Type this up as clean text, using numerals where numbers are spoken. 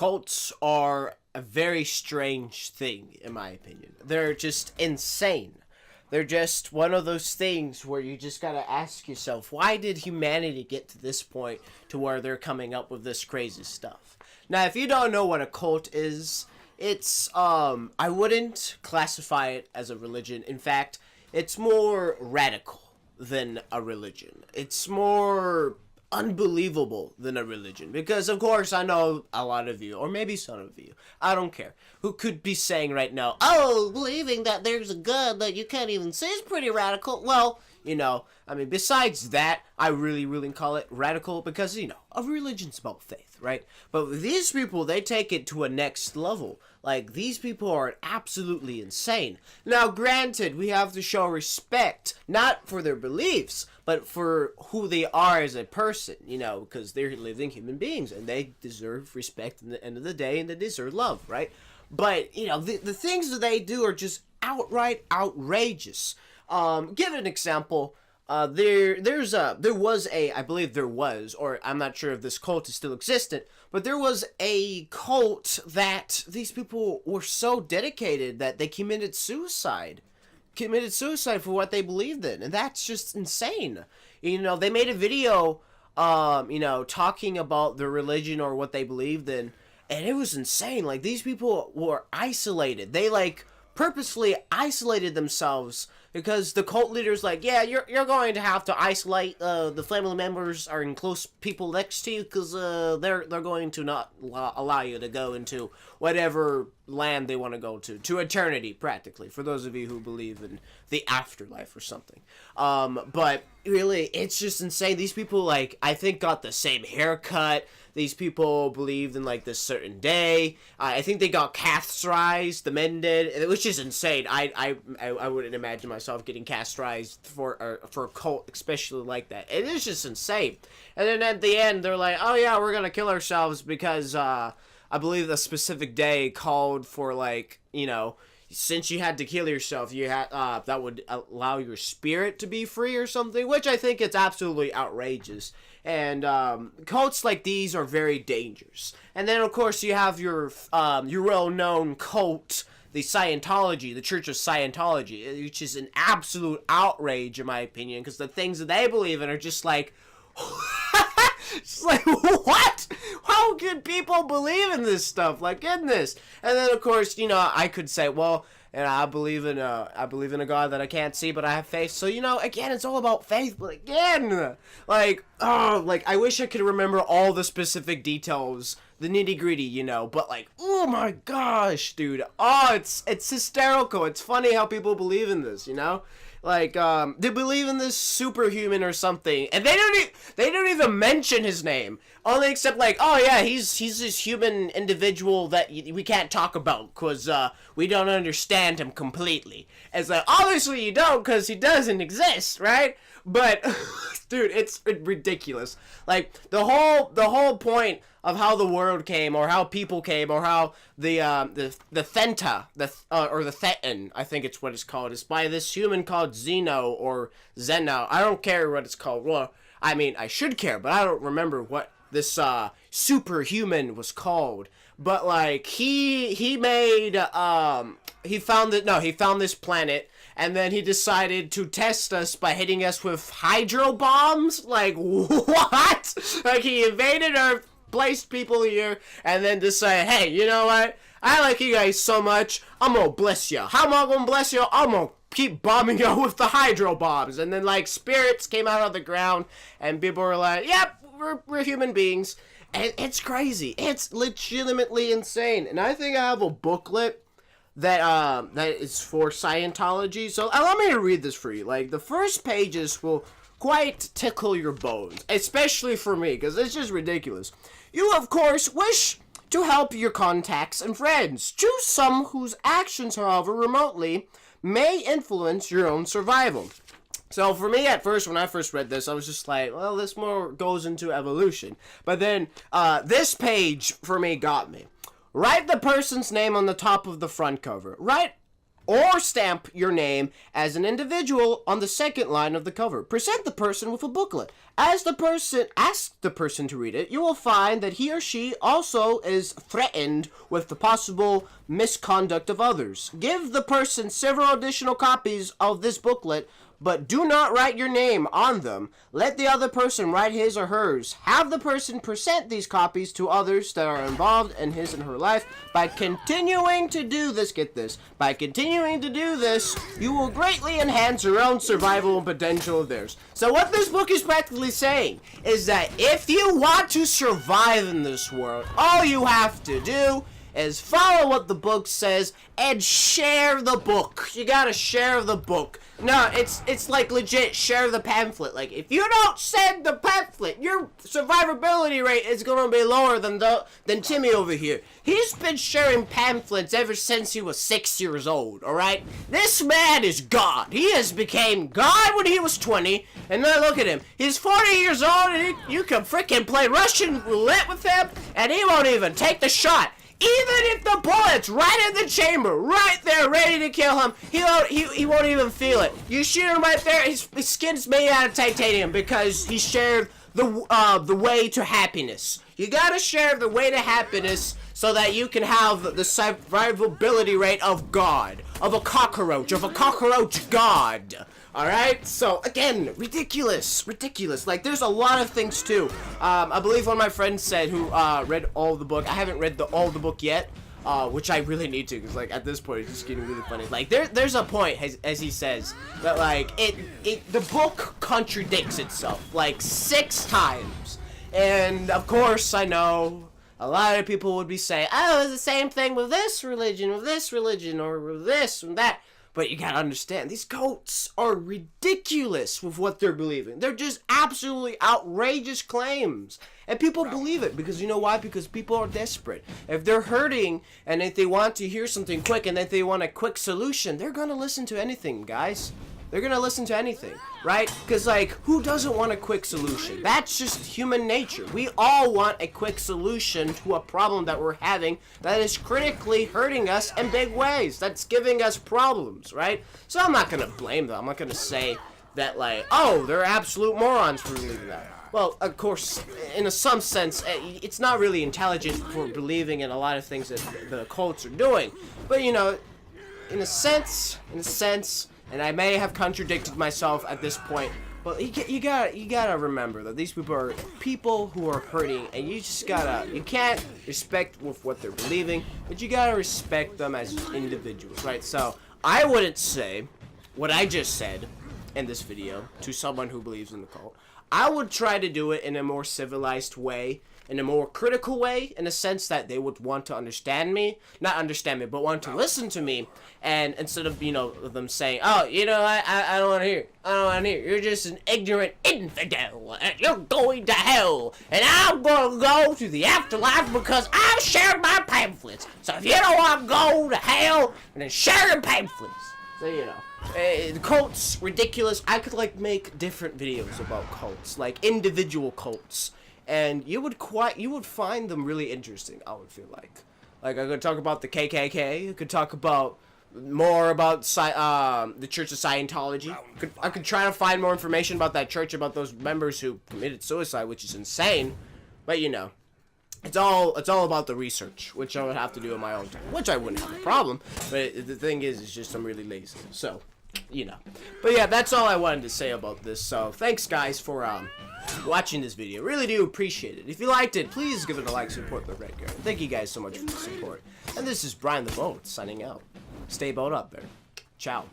cults are a very strange thing, in my opinion. They're just insane. They're just one of those things where you just gotta ask yourself, why did humanity get to this point to where they're coming up with this crazy stuff? Now, if you don't know what a cult is, it's, I wouldn't classify it as a religion. In fact, it's more radical than a religion. It's more unbelievable than a religion, because of course I know a lot of you, or maybe some of you, I don't care, who could be saying right now, oh, believing that there's a God that you can't even see is pretty radical. Well, you know, I mean, besides that, I really call it radical because, you know, a religion's about faith, right? But these people, they take it to a next level. Like, these people are absolutely insane. Now, granted, we have to show respect, not for their beliefs, but for who they are as a person, you know, because they're living human beings, and they deserve respect in the end of the day, and they deserve love, right? But, you know, the things that they do are just outright outrageous. Give an example. There was a, I believe there was, or I'm not sure if this cult is still existent, but there was a cult that these people were so dedicated that they committed suicide for what they believed in, and that's just insane. You know, they made a video, you know, talking about their religion or what they believed in, and it was insane. Like, these people were isolated. They, like, purposefully isolated themselves because the cult leader's like, yeah, you're going to have to isolate the family members or in close people next to you because they're going to not allow you to go into whatever land they want to go to eternity, practically, for those of you who believe in the afterlife or something. But really, it's just insane. These people, like, I think got the same haircut. These people believed in, like, this certain day. I think they got castrated. The men did. It was just insane. I wouldn't imagine myself getting castrated for a cult, especially like that. It is just insane. And then at the end, they're like, oh, yeah, we're going to kill ourselves because I believe the specific day called for, like, you know, since you had to kill yourself, you had that would allow your spirit to be free or something, which I think is absolutely outrageous. And cults like these are very dangerous. And then, of course, you have your well-known cult, the Scientology, the Church of Scientology, which is an absolute outrage, in my opinion, because the things that they believe in are just like... It's like, what? How can people believe in this stuff? Like, goodness. And then, of course, you know, I could say, well, and I believe in a God that I can't see, but I have faith. So, you know, again, it's all about faith. But again, like, oh, like, I wish I could remember all the specific details, the nitty gritty, you know. But, like, oh my gosh, dude. Oh, it's hysterical. It's funny how people believe in this, you know. Like, they believe in this superhuman or something, and they don't even mention his name, only except like, oh yeah, he's this human individual that we can't talk about, cause, we don't understand him completely. It's like, obviously you don't, cause he doesn't exist, right? But, dude, it's ridiculous. Like, the whole point of how the world came, or how people came, or how the Thenta, or the Thetan, I think it's what it's called, is by this human called Zeno, or Zeno. I don't care what it's called. Well, I mean, I should care, but I don't remember what this superhuman was called. But, like, he found this planet, and then he decided to test us by hitting us with hydro bombs. Like, what? Like, he invaded Earth, placed people here, and then decided, hey, you know what? I like you guys so much, I'm gonna bless you. How am I gonna bless you? I'm gonna keep bombing you with the hydro bombs. And then, like, spirits came out of the ground, and people were like, yep, we're human beings. And it's crazy. It's legitimately insane. And I think I have a booklet that is for Scientology. So allow me to read this for you. Like, the first pages will quite tickle your bones, especially for me, because it's just ridiculous. You, of course, wish to help your contacts and friends. Choose some whose actions, however, remotely may influence your own survival. So for me, at first, when I first read this, I was just like, well, this more goes into evolution. But then, this page, for me, got me. Write the person's name on the top of the front cover. Write or stamp your name as an individual on the second line of the cover. Present the person with a booklet. As the person asks the person to read it, you will find that he or she also is threatened with the possible misconduct of others. Give the person several additional copies of this booklet, but do not write your name on them. Let the other person write his or hers. Have the person present these copies to others that are involved in his and her life. By continuing to do this, get this, by continuing to do this, you will greatly enhance your own survival and potential of theirs. So what this book is practically saying is that if you want to survive in this world, all you have to do is follow what the book says and share the book. You gotta share the book. No, it's like legit share the pamphlet. Like, if you don't send the pamphlet, your survivability rate is gonna be lower than Timmy over here. He's been sharing pamphlets ever since he was 6 years old, alright? This man is God. He has became God when he was 20, and now look at him. He's 40 years old, and you can freaking play Russian roulette with him, and he won't even take the shot. Even if the bullet's right in the chamber, right there, ready to kill him, he won't even feel it. You shoot him right there, his skin's made out of titanium because he shared the way to happiness. You gotta share the way to happiness so that you can have the survivability rate of God, of a cockroach God. Alright, so again, ridiculous. Like, there's a lot of things too. I believe one of my friends said who read all the book. I haven't read all the book yet, which I really need to, because like at this point it's just getting really funny. Like there's a point, as he says, that like the book contradicts itself like 6 times, and of course I know a lot of people would be saying, oh, it's the same thing with this religion, or with this and that. But you gotta understand, these cults are ridiculous with what they're believing. They're just absolutely outrageous claims. And people believe it because you know why? Because people are desperate. If they're hurting and if they want to hear something quick and if they want a quick solution, they're gonna listen to anything, guys. They're gonna listen to anything, right? Because, like, who doesn't want a quick solution? That's just human nature. We all want a quick solution to a problem that we're having that is critically hurting us in big ways. That's giving us problems, right? So I'm not gonna blame them. I'm not gonna say that, like, oh, they're absolute morons for believing that. Well, of course, in some sense, it's not really intelligent for believing in a lot of things that the cults are doing. But, you know, in a sense, and I may have contradicted myself at this point, but you gotta remember that these people are people who are hurting, and you can't respect with what they're believing, but you gotta respect them as individuals, right? So I wouldn't say what I just said in this video to someone who believes in the cult. I would try to do it in a more civilized way, in a more critical way, in a sense that they would want to not understand me, but want to listen to me, and instead of, you know, them saying, oh, you know, I don't want to hear, you're just an ignorant infidel, and you're going to hell, and I'm going to go to the afterlife because I've shared my pamphlets, so if you don't want to go to hell, then share your pamphlets. So, you know. The cults, ridiculous. I could, like, make different videos about cults, like individual cults, and you would find them really interesting. I would feel like I could talk about the KKK. I could talk about more about the Church of Scientology. I could try to find more information about that church, about those members who committed suicide, which is insane. But you know, it's all about the research, which I would have to do on my own time, which I wouldn't have a problem. But the thing is, it's just I'm really lazy. So, you know. But yeah, that's all I wanted to say about this. So thanks, guys, for watching this video. Really do appreciate it. If you liked it, please give it a like, support the Red Guard. Thank you guys so much for the support. And this is Brian the Boat signing out. Stay boat up there. Ciao.